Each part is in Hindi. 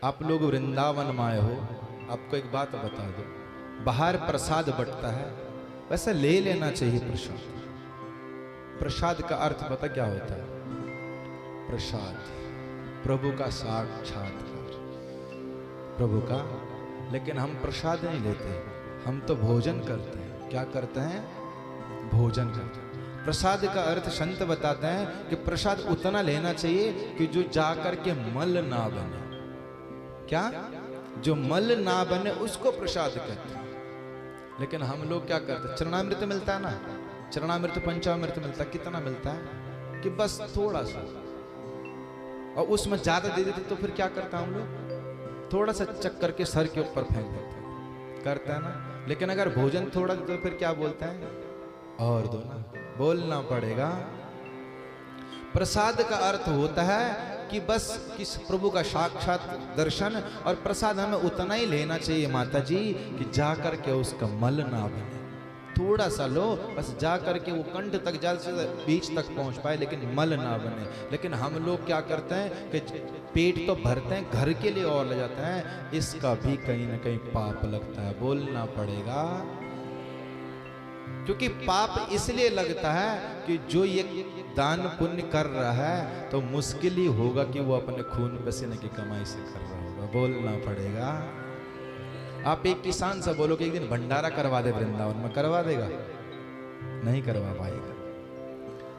आप लोग वृंदावन में आए हो, आपको एक बात बता दो, बाहर प्रसाद बंटता है, वैसे ले लेना चाहिए प्रसाद। प्रसाद का अर्थ पता क्या होता है? प्रसाद प्रभु का साक्षात्कार, प्रभु का। लेकिन हम प्रसाद नहीं लेते, हम तो भोजन करते हैं। क्या करते हैं? भोजन करते हैं। प्रसाद का अर्थ संत बताते हैं कि प्रसाद उतना लेना चाहिए कि जो जाकर के मल ना बने। क्या? जो मल ना बने उसको प्रसाद कहते हैं। लेकिन हम लोग क्या करते हैं? चरणामृत मिलता है ना, चरणामृत पंचामृत मिलता है, कितना मिलता है कि बस थोड़ा सा, और उसमें ज्यादा दे देते तो फिर क्या करता हम लोग? थोड़ा सा चक करके सर के ऊपर फेंक देते हैं, करता है ना। लेकिन अगर भोजन थोड़ा दे तो फिर क्या बोलता है? और दो ना, बोलना पड़ेगा। प्रसाद का अर्थ होता है कि बस किस प्रभु का साक्षात दर्शन, और प्रसाद हमें उतना ही लेना चाहिए माता जी कि जाकर के उसका मल ना बने। थोड़ा सा लो, बस जाकर के वो कंठ तक जल से बीच तक पहुंच पाए, लेकिन मल ना बने। लेकिन हम लोग क्या करते हैं कि पेट तो भरते हैं, घर के लिए और ले जाते हैं, इसका भी कहीं ना कहीं पाप लगता है, बोलना पड़ेगा। क्योंकि पाप इसलिए लगता है कि जो ये दान पुण्य कर रहा है तो मुश्किल ही होगा कि वो अपने खून पसीने की कमाई से कर रहा होगा, बोलना पड़ेगा। आप एक किसान से बोलो कि एक दिन भंडारा करवा दे वृंदावन में, करवा देगा? नहीं करवा पाएगा।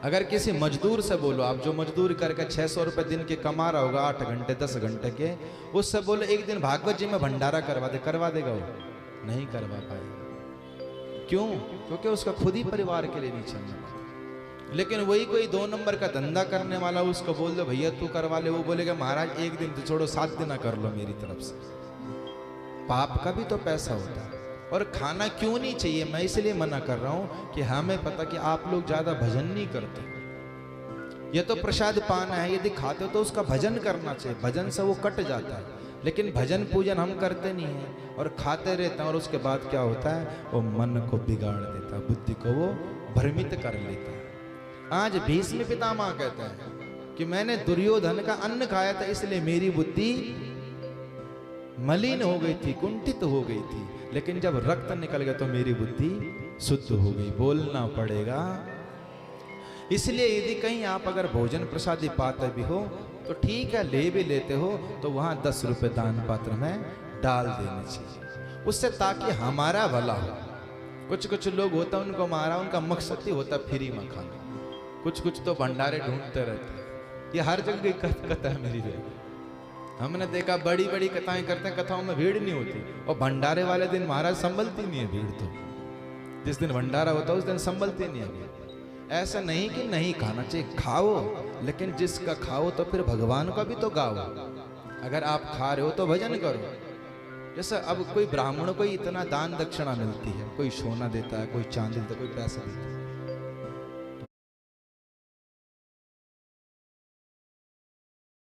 अगर किसी मजदूर से बोलो, आप जो मजदूर करके 600 रुपए दिन के कमा रहा होगा 8 घंटे 10 घंटे के, उससे बोलो एक दिन भागवत जी में भंडारा करवा दे, करवा देगा? वो नहीं करवा पाएगा। क्यों? क्योंकि उसका खुद ही परिवार के लिए नहीं चलना पाता। लेकिन वही कोई 2 नंबर का धंधा करने वाला, उसको बोल दो भैया तू करवा ले, वो बोलेगा महाराज एक दिन तो छोड़ो, 7 दिन कर लो मेरी तरफ से। पाप का भी तो पैसा होता है। और खाना क्यों नहीं चाहिए, मैं इसलिए मना कर रहा हूं कि हमें पता कि आप लोग ज्यादा भजन नहीं करते। ये तो प्रसाद पाना है, यदि खाते हो तो उसका भजन करना चाहिए, भजन से वो कट जाता है। लेकिन भजन पूजन हम करते नहीं हैं और खाते रहते हैं, और उसके बाद क्या होता है? वो मन को बिगाड़ देता है, बुद्धि को वो भ्रमित कर लेता है। आज भीष्म पितामह कहते हैं कि मैंने दुर्योधन का अन्न खाया था, इसलिए मेरी बुद्धि मलिन हो गई थी, कुंठित हो गई थी, लेकिन जब रक्त निकल गया तो मेरी बुद्धि शुद्ध हो गई, बोलना पड़ेगा। इसलिए यदि कहीं आप अगर भोजन प्रसादी पाते भी हो तो ठीक है, ले भी लेते हो तो वहां 10 रुपए दान पात्र में डाल देने चाहिए, उससे ताकि हमारा भला हो। कुछ कुछ लोग होता है उनको मारा, उनका मकसद ही होता फ्री में खाना। कुछ कुछ तो भंडारे ढूंढते रहते हैं। ये हर जगह की कथा है मेरी बहन, हमने देखा बड़ी बड़ी कथाएं करते हैं, कथाओं में भीड़ नहीं होती, और भंडारे वाले दिन महाराज संभलती नहीं है भीड़। तो जिस दिन भंडारा होता है उस दिन संभलती नहीं है भीड़। ऐसा नहीं कि नहीं खाना चाहिए, खाओ, लेकिन जिसका खाओ तो फिर भगवान का भी तो गाओ। अगर आप खा रहे हो तो भजन करो। जैसे अब कोई ब्राह्मण को इतना दान दक्षिणा मिलती है, कोई सोना देता है, कोई चांदी देता है, कोई पैसा देता है,